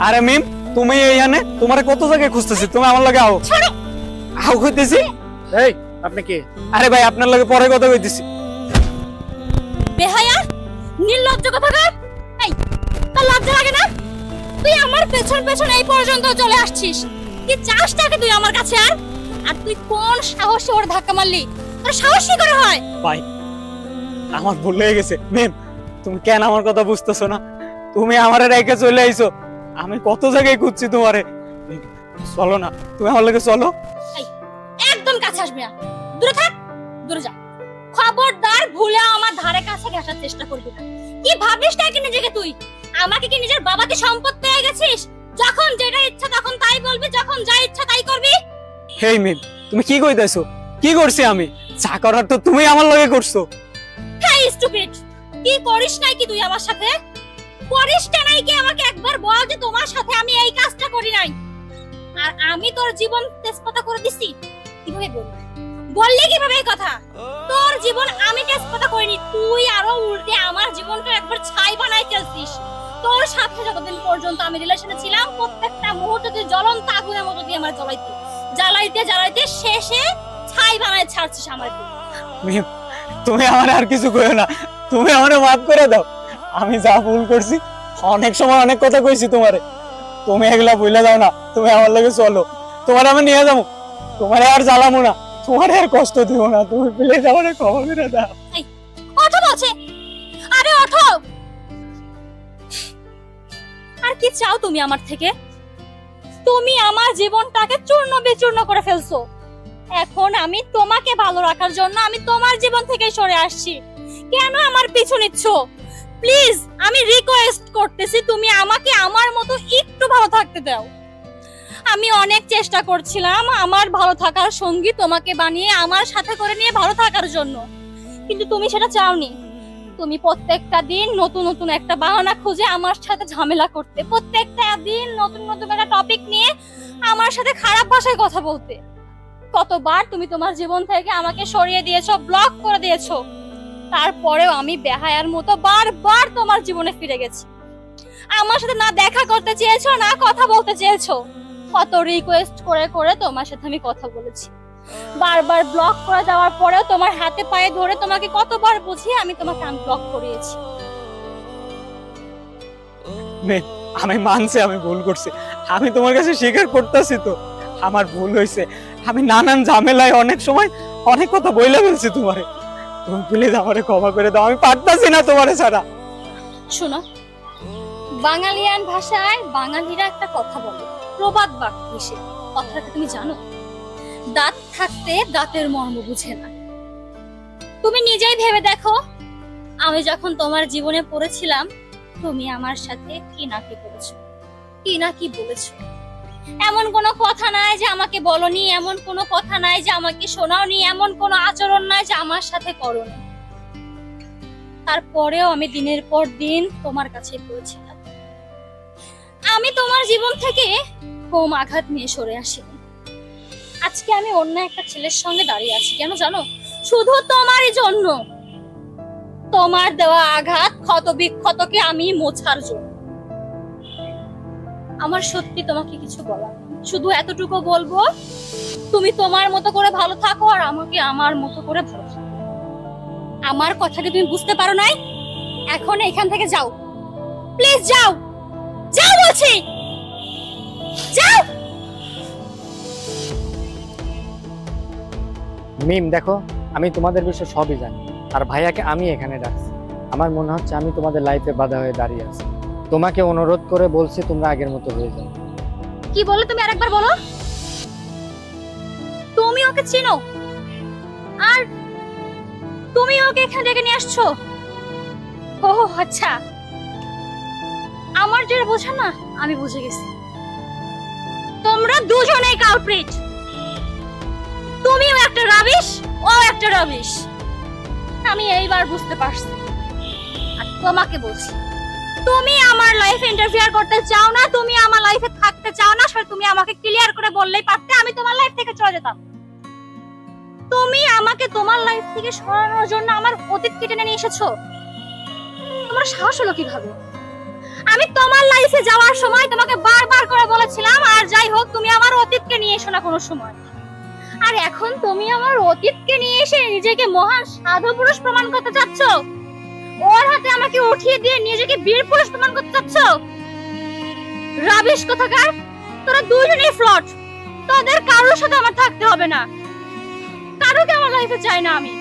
আরে মিম, তুমি এইখানে? তোমারে কত জায়গায় খুঁজতেছি, তুমি আমার লগে আও। আও কইতেছি। এই আপনি কে? আরে ভাই আপনার লগে পরে কথা কইতেছি। বেহায়া, নির্লজ্জ কথাকার। এই, তোর লজ্জা লাগে না? তুই আমার পেছন পেছন এই পর্যন্ত চলে আসছিস। কি চাস টাকে তুই আমার কাছে? আর তুই কোন সাহসে ওর ধাক্কা মারলি? তোর সাহস কি করে হয়? ভাই আমার ভুল হয়ে গেছে। মিম, তুমি কেন আমার কথা বুঝতেছো না? তুমি আমারে রেখে চলে আইছো, আমি কত জায়গায় খুঁজছি তোমারে। চলো না, তুমি আমার লগে চলো। এই, একদম কাছে আসবি না, দূরে থাক, দূরে যা। খবরদার ভুলে আমার ধারে কাছে ঘেঁষার চেষ্টা করবি না। কি ভাবিস নাকি নিজেকে তুই? আমাকে কি নিজের বাবাকে সম্পদ পেয়ে গেছিস? যখন যেটা ইচ্ছা তখন তাই বলবি, যখন যা ইচ্ছা তাই করবি। হেই মিম, তুমি কি কইতাছো? কি করছি আমি? যা করার তো তুমি আমার লগে করছো। হেই স্টুপিড, কি করিস নাই কি তুই আমার সাথে? করিসটা নাই কি আমাকে একবার বল যে তোমার সাথে আমি এই কাজটা করি নাই। আর আমি তোর জীবন তেজপাতা করে দিছি। কিভাবে বলবি? বললি কিভাবে এই কথা? তোর জীবন আমি তেজপাতা করিনি, তুই আরো উল্টে আমার জীবনকে একবার ছাই বানাই ফেলছিস। তোর সাথে যতদিন পর্যন্ত আমি রিলেশনে ছিলাম, প্রত্যেকটা মুহূর্তে তুই জ্বলন্ত আগুনের মতো দিয়ে আমার জ্বালাইতে জ্বালাইতে শেষে ছাই বানাই ছাড়ছিস আমার। মিম, তুমি আমার আর কিছু কইও না, তুমি আমারে মাফ করে দাও। আমি যা ভুল করছি, অনেক সময় অনেক কথা কইছি তোমারে, তুমি এগুলা ভুলে যাও না। তুমি আমার লগে চলো, তোমার আমি নিয়ে যাবো। তোমারে আর জ্বালামো না, তোমারে আর কষ্ট দিব না। তুমি প্লিজ আমারে ক্ষমা করে দাও। ওঠো বলছে, আরে ওঠো। আর কি চাও তুমি আমার থেকে? তুমি আমার জীবনটাকে চূর্ণ বিচূর্ণ করে ফেলছো। এখন আমি তোমাকে ভালো রাখার জন্য আমি তোমার জীবন থেকে সরে আসছি। কেন আমার পিছু নিচ্ছ? প্লিজ, আমি রিকোয়েস্ট করতেছি, তুমি আমাকে আমার মতো একটু ভালো থাকতে দাও। আমি অনেক চেষ্টা করছিলাম আমার ভালো থাকার সঙ্গী তোমাকে বানিয়ে আমার সাথে করে নিয়ে ভালো থাকার জন্য, কিন্তু তুমি সেটা চাওনি। তুমি প্রত্যেকটা দিন নতুন নতুন একটা বাহানা খুঁজে আমার সাথে ঝামেলা করতে, প্রত্যেকটা দিন নতুন নতুন একটা টপিক নিয়ে আমার সাথে খারাপ ভাষায় কথা বলতে। কতবার তুমি তোমার জীবন থেকে আমাকে সরিয়ে দিয়েছো, ব্লক করে দিয়েছো। তারপরেও আমি বেহায়ার মতো বারবার তোমার জীবনে ফিরে গেছি। আমার সাথে না দেখা করতে চেয়েছো, না কথা বলতে চেয়েছো। কত রিকোয়েস্ট করে করে তোমার সাথে আমি কথা বলেছি। বারবার ব্লক করে যাওয়ার পরেও তোমার হাতে পায়ে ধরে তোমাকে কতবার বুঝিয়ে আমি তোমাকে আনব্লক করিয়েছি। আমি মানছি আমি ভুল করছি, আমি তোমার কাছে স্বীকার করতেছি তো আমার ভুল হয়েছে। আমি নানান ঝামেলায় অনেক সময় অনেক কথা বইলা ফেলছি তোমারে। তুমি প্লিজ আমারে ক্ষমা করে দাও, আমি পারতাছি না তোমারে ছাড়া। শোনো, বাঙালিয়ান ভাষায় বাঙালিরা একটা কথা বলে, প্রবাদ বাক্য হিসেবে। কথাটা তুমি জানো? দাঁত থাকতে দাঁতের মর্ম বুঝে না। তুমি নিজেই ভেবে দেখো, আমি যখন তোমার জীবনে পড়েছিলাম, তুমি আমার সাথে কি না কি করেছো, কি না কি বলেছো। এমন কোনো কথা নাই যে আমাকে বলনি, এমন কোনো কথা নাই যে আমাকে শোনাওনি, এমন কোনো আচরণ নাই যে আমার সাথে করোনি। তারপরেও আমি দিনের পর দিন তোমার কাছে পড়েছিলাম। আমি তোমার জীবন থেকে কম আঘাত নিয়ে সরে আসিনি। আজকে আমি অন্য একটা ছেলের সঙ্গে দাঁড়িয়ে আছি, কেন জানো? শুধু তোমারই জন্য। তোমার দেওয়া আঘাত ক্ষত বিক্ষতকে আমি মোছার জন্য। আমার সত্যি তোমাকে কিছু বলার নেই, শুধু এতটুকু বলবো, তুমি তোমার মতো করে ভালো থাকো আর আমাকে আমার মতো করে ভালো থাকো। আমার কথাকে তুমি বুঝতে পারো নাই? এখন এখান থেকে যাও, প্লিজ যাও, যাও বলছি, যাও। মিম দেখো, আমি তোমাদের বিষয়ে সবই জানি, আর ভাইয়াকে আমি এখানে ডাকছি। আমার মনে হচ্ছে আমি তোমাদের লাইফে বাধা হয়ে দাঁড়িয়ে আছি। তোমাকে অনুরোধ করে বলছি তোমরা আগের মতো হয়ে যাও। কি বলে তুমি আরেকবার বলো? তুমি ওকে চিনো আর তুমি ওকে এখানে ডেকে নিয়ে আসছো? ও আচ্ছা, আমার যেটা বোঝা না আমি বুঝে গেছি। তোমরা দুজনেই কালপ্রিট। তুমিও একটা রাবিশ, ও একটা রাবিশ। আমি এইবার বুঝতে পারছি। আর তোমাকে বলছি, তুমি আমার লাইফে ইন্টারফেয়ার করতে চাও না, তুমি আমার লাইফে থাকতে চাও না, সেটা তুমি আমাকে ক্লিয়ার করে বললেই পারতে, আমি তোমার লাইফ থেকে চলে যেতাম। তুমি আমাকে তোমার লাইফ থেকে সরানোর জন্য আমার অতীত কেটে নিয়ে এসেছো। তোমার সাহস হলো কিভাবে? আমি তোমার লাইফে যাওয়ার সময় তোমাকে বারবার করে বলেছিলাম, আর যাই হোক তুমি আমার অতীতকে নিয়ে এসো না কোনো সময়। আর এখন তুমি আমার অতীতকে নিয়ে এসে নিজেকে মহান সাধু পুরুষ প্রমাণ করতে চাচ্ছ। ওর হাতে আমাকে উঠিয়ে দিয়ে নিজেকে বীর পুরুষ প্রমাণ করতে চাচ্ছ। রাবিশ কোথাকার, তোরা দুইজনেই ফ্লট। তোদের কারোর সাথে আমার থাকতে হবে না, কারোকে আমার লাইফে চাই না আমি।